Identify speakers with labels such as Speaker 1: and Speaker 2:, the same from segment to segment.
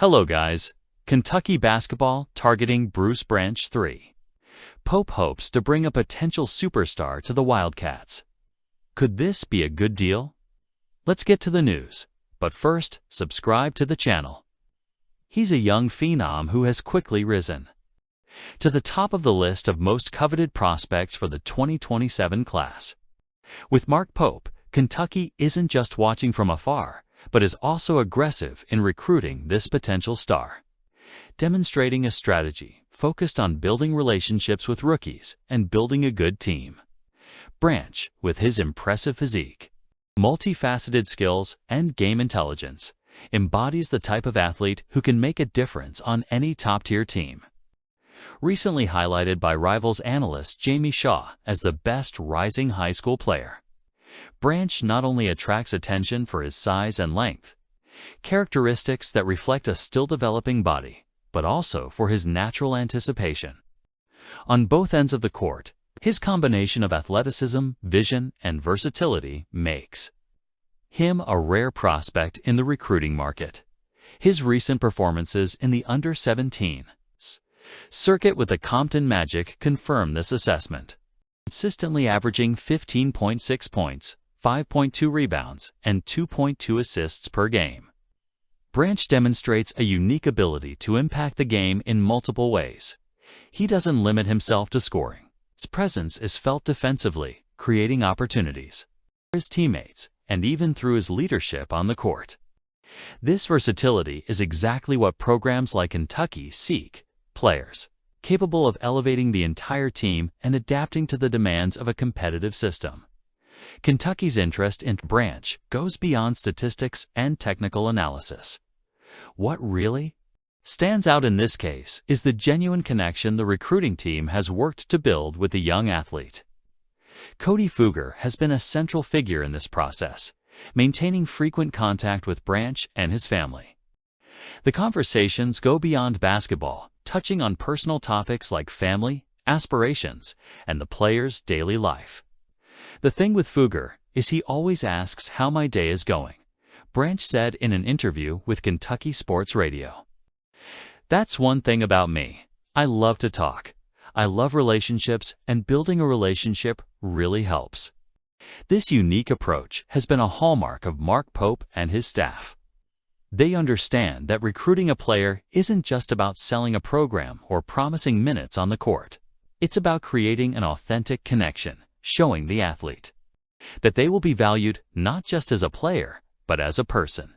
Speaker 1: Hello guys, Kentucky basketball targeting Bruce Branch III. Pope hopes to bring a potential superstar to the Wildcats. Could this be a good deal? Let's get to the news, but first, subscribe to the channel. He's a young phenom who has quickly risen to the top of the list of most coveted prospects for the 2027 class. With Mark Pope, Kentucky isn't just watching from afar, but is also aggressive in recruiting this potential star, demonstrating a strategy focused on building relationships with rookies and building a good team. Branch, with his impressive physique, multifaceted skills, and game intelligence, embodies the type of athlete who can make a difference on any top-tier team. Recently highlighted by Rivals analyst Jamie Shaw as the best rising high school player, Branch not only attracts attention for his size and length, characteristics that reflect a still-developing body, but also for his natural anticipation. On both ends of the court, his combination of athleticism, vision, and versatility makes him a rare prospect in the recruiting market. His recent performances in the under-17s circuit with the Compton Magic confirm this assessment, consistently averaging 15.6 points, 5.2 rebounds, and 2.2 assists per game. Branch demonstrates a unique ability to impact the game in multiple ways. He doesn't limit himself to scoring. His presence is felt defensively, creating opportunities for his teammates, and even through his leadership on the court. This versatility is exactly what programs like Kentucky seek: players capable of elevating the entire team and adapting to the demands of a competitive system. Kentucky's interest in Branch goes beyond statistics and technical analysis. What really stands out in this case is the genuine connection the recruiting team has worked to build with the young athlete. Cody Fugger has been a central figure in this process, maintaining frequent contact with Branch and his family. The conversations go beyond basketball, touching on personal topics like family, aspirations, and the player's daily life. The thing with Fugger is he always asks how my day is going, Branch said in an interview with Kentucky Sports Radio. That's one thing about me. I love to talk. I love relationships, and building a relationship really helps. This unique approach has been a hallmark of Mark Pope and his staff. They understand that recruiting a player isn't just about selling a program or promising minutes on the court. It's about creating an authentic connection, showing the athlete that they will be valued not just as a player, but as a person.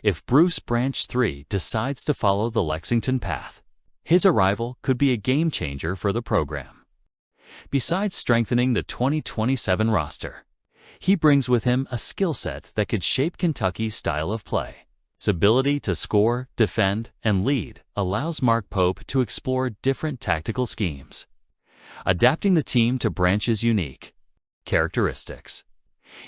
Speaker 1: If Bruce Branch III decides to follow the Lexington path, his arrival could be a game changer for the program. Besides strengthening the 2027 roster, he brings with him a skill set that could shape Kentucky's style of play. His ability to score, defend, and lead allows Mark Pope to explore different tactical schemes, adapting the team to Branch's unique characteristics.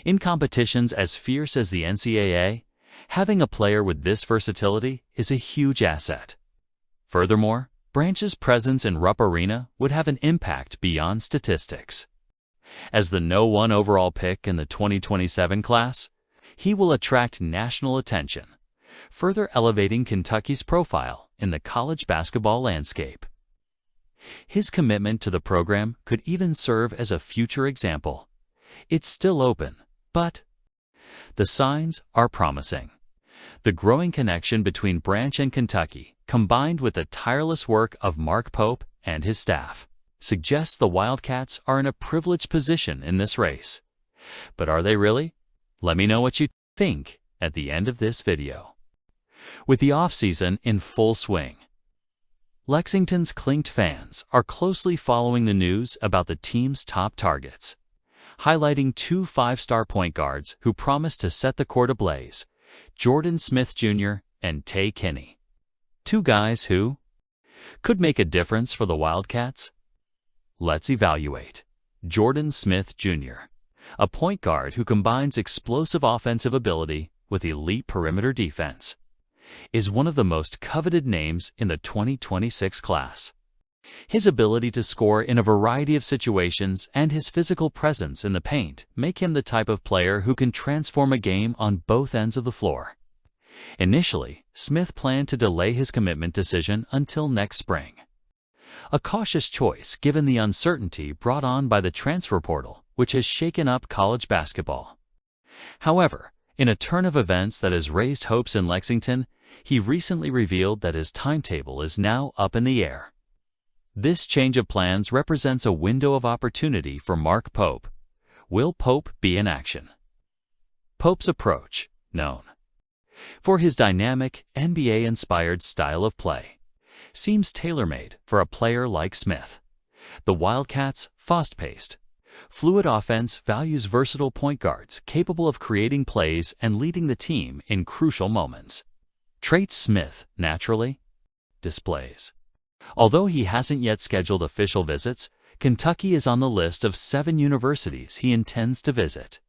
Speaker 1: In competitions as fierce as the NCAA, having a player with this versatility is a huge asset. Furthermore, Branch's presence in Rupp Arena would have an impact beyond statistics. As the No. 1 overall pick in the 2027 class, he will attract national attention, further elevating Kentucky's profile in the college basketball landscape. His commitment to the program could even serve as a future example. It's still open, but the signs are promising. The growing connection between Branch and Kentucky, combined with the tireless work of Mark Pope and his staff, suggests the Wildcats are in a privileged position in this race. But are they really? Let me know what you think at the end of this video. With the offseason in full swing, Lexington's clinked fans are closely following the news about the team's top targets, highlighting two five-star point guards who promise to set the court ablaze: Jordan Smith Jr. and Tay Kinney. Two guys who could make a difference for the Wildcats. Let's evaluate. Jordan Smith Jr., a point guard who combines explosive offensive ability with elite perimeter defense, is one of the most coveted names in the 2026 class. His ability to score in a variety of situations and his physical presence in the paint make him the type of player who can transform a game on both ends of the floor. Initially, Smith planned to delay his commitment decision until next spring. A cautious choice given the uncertainty brought on by the transfer portal, which has shaken up college basketball. However, in a turn of events that has raised hopes in Lexington, he recently revealed that his timetable is now up in the air. This change of plans represents a window of opportunity for Mark Pope. Will Pope be in action? Pope's approach, known for his dynamic, NBA-inspired style of play, seems tailor-made for a player like Smith. The Wildcats' fast-paced, fluid offense values versatile point guards capable of creating plays and leading the team in crucial moments. Traits Smith naturally displays. Although he hasn't yet scheduled official visits, Kentucky is on the list of 7 universities he intends to visit.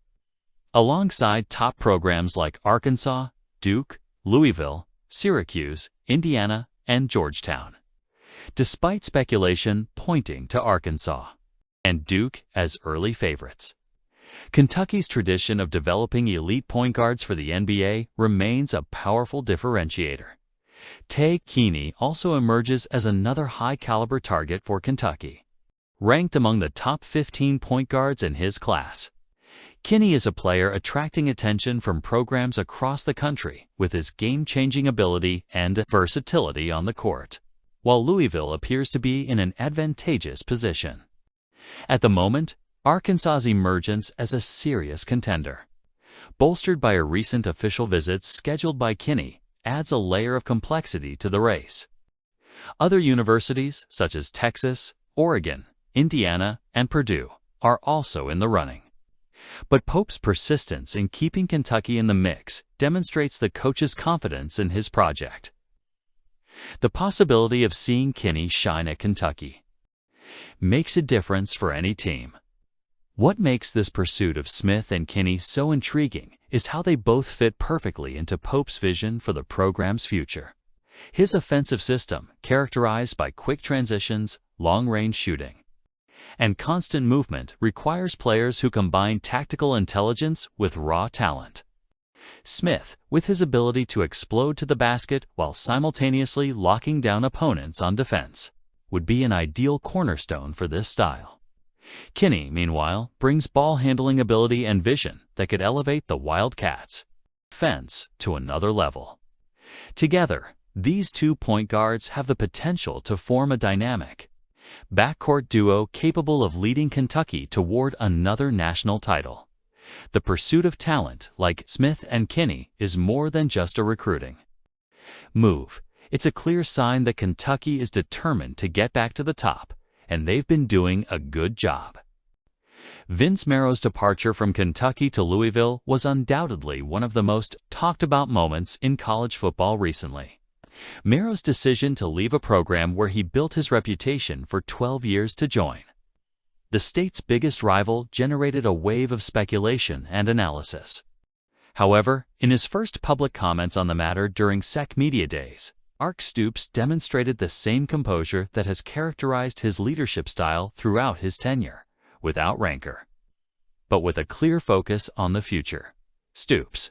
Speaker 1: Alongside top programs like Arkansas, Duke, Louisville, Syracuse, Indiana, and Georgetown, despite speculation pointing to Arkansas and Duke as early favorites. Kentucky's tradition of developing elite point guards for the NBA remains a powerful differentiator. Tay Keeney also emerges as another high-caliber target for Kentucky. Ranked among the top 15 point guards in his class, Kinney is a player attracting attention from programs across the country with his game-changing ability and versatility on the court, while Louisville appears to be in an advantageous position. At the moment, Arkansas's emergence as a serious contender, bolstered by a recent official visits scheduled by Kinney, adds a layer of complexity to the race. Other universities, such as Texas, Oregon, Indiana, and Purdue, are also in the running. But Pope's persistence in keeping Kentucky in the mix demonstrates the coach's confidence in his project. The possibility of seeing Kinney shine at Kentucky makes a difference for any team. What makes this pursuit of Smith and Kinney so intriguing is how they both fit perfectly into Pope's vision for the program's future. His offensive system, characterized by quick transitions, long-range shooting, and constant movement, requires players who combine tactical intelligence with raw talent. Smith, with his ability to explode to the basket while simultaneously locking down opponents on defense, would be an ideal cornerstone for this style. Kinney, meanwhile, brings ball-handling ability and vision that could elevate the Wildcats' offense to another level. Together, these 2 point guards have the potential to form a dynamic backcourt duo capable of leading Kentucky toward another national title. The pursuit of talent like Smith and Kinney is more than just a recruiting move. It's a clear sign that Kentucky is determined to get back to the top, and they've been doing a good job. Vince Marrow's departure from Kentucky to Louisville was undoubtedly one of the most talked about moments in college football recently. Marrow's decision to leave a program where he built his reputation for 12 years to join the state's biggest rival generated a wave of speculation and analysis. However, in his first public comments on the matter during SEC Media Days, Mark Stoops demonstrated the same composure that has characterized his leadership style throughout his tenure, without rancor, but with a clear focus on the future. Stoops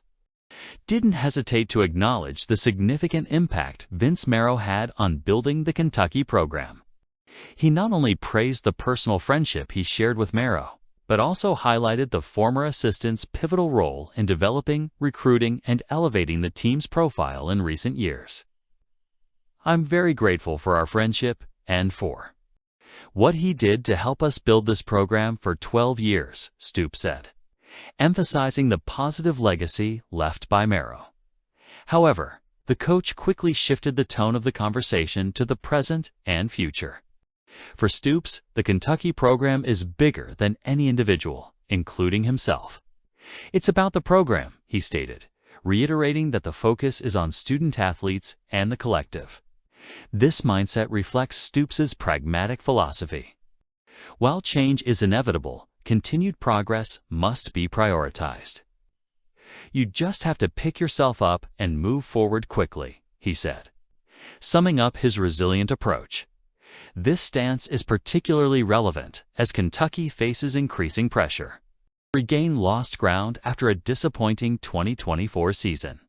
Speaker 1: didn't hesitate to acknowledge the significant impact Vince Marrow had on building the Kentucky program. He not only praised the personal friendship he shared with Marrow, but also highlighted the former assistant's pivotal role in developing, recruiting, and elevating the team's profile in recent years. "I'm very grateful for our friendship and for what he did to help us build this program for 12 years, Stoops said, emphasizing the positive legacy left by Marrow. However, the coach quickly shifted the tone of the conversation to the present and future. For Stoops, the Kentucky program is bigger than any individual, including himself. It's about the program, he stated, reiterating that the focus is on student-athletes and the collective. This mindset reflects Stoops' pragmatic philosophy. While change is inevitable, continued progress must be prioritized. You just have to pick yourself up and move forward quickly, he said, summing up his resilient approach. This stance is particularly relevant as Kentucky faces increasing pressure to regain lost ground after a disappointing 2024 season.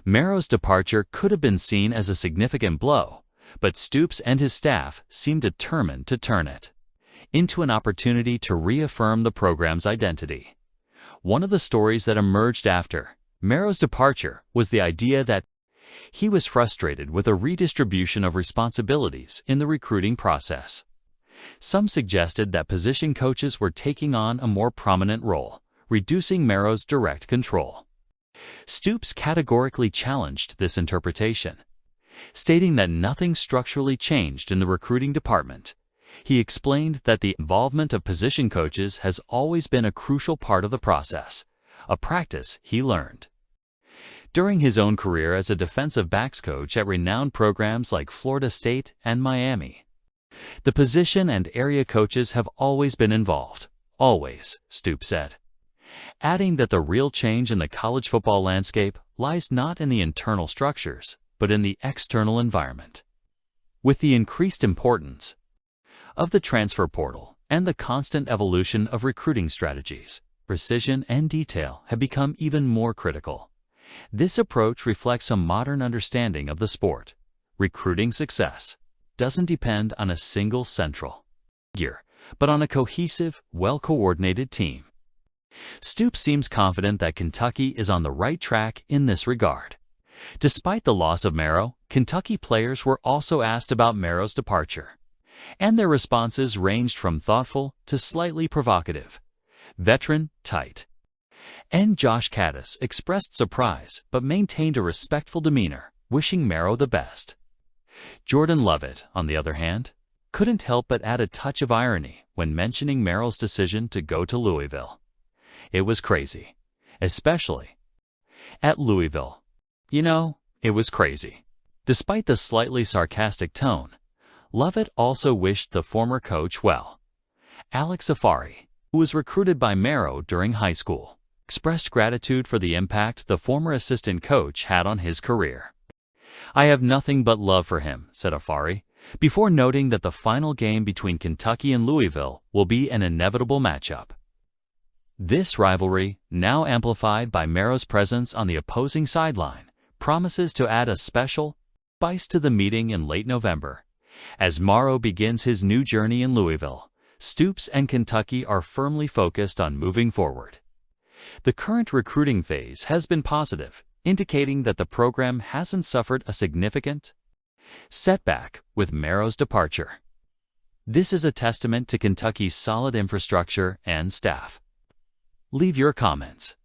Speaker 1: Marrow's departure could have been seen as a significant blow, but Stoops and his staff seemed determined to turn it into an opportunity to reaffirm the program's identity. One of the stories that emerged after Marrow's departure was the idea that he was frustrated with a redistribution of responsibilities in the recruiting process. Some suggested that position coaches were taking on a more prominent role, reducing Marrow's direct control. Stoops categorically challenged this interpretation, stating that nothing structurally changed in the recruiting department. He explained that the involvement of position coaches has always been a crucial part of the process, a practice he learned during his own career as a defensive backs coach at renowned programs like Florida State and Miami. The position and area coaches have always been involved, always, Stoops said, adding that the real change in the college football landscape lies not in the internal structures, but in the external environment. With the increased importance of the transfer portal and the constant evolution of recruiting strategies, precision and detail have become even more critical. This approach reflects a modern understanding of the sport. Recruiting success doesn't depend on a single central figure, but on a cohesive, well-coordinated team. Stoops seems confident that Kentucky is on the right track in this regard. Despite the loss of Marrow, Kentucky players were also asked about Marrow's departure, and their responses ranged from thoughtful to slightly provocative. Veteran, tight end Josh Caddis expressed surprise but maintained a respectful demeanor, wishing Marrow the best. Jordan Lovett, on the other hand, couldn't help but add a touch of irony when mentioning Marrow's decision to go to Louisville. It was crazy, especially at Louisville. You know, it was crazy. Despite the slightly sarcastic tone, Lovett also wished the former coach well. Alex Afari, who was recruited by Marrow during high school, expressed gratitude for the impact the former assistant coach had on his career. "I have nothing but love for him," said Afari, before noting that the final game between Kentucky and Louisville will be an inevitable matchup. This rivalry, now amplified by Marrow's presence on the opposing sideline, promises to add a special spice to the meeting in late November. As Marrow begins his new journey in Louisville, Stoops and Kentucky are firmly focused on moving forward. The current recruiting phase has been positive, indicating that the program hasn't suffered a significant setback with Marrow's departure. This is a testament to Kentucky's solid infrastructure and staff. Leave your comments.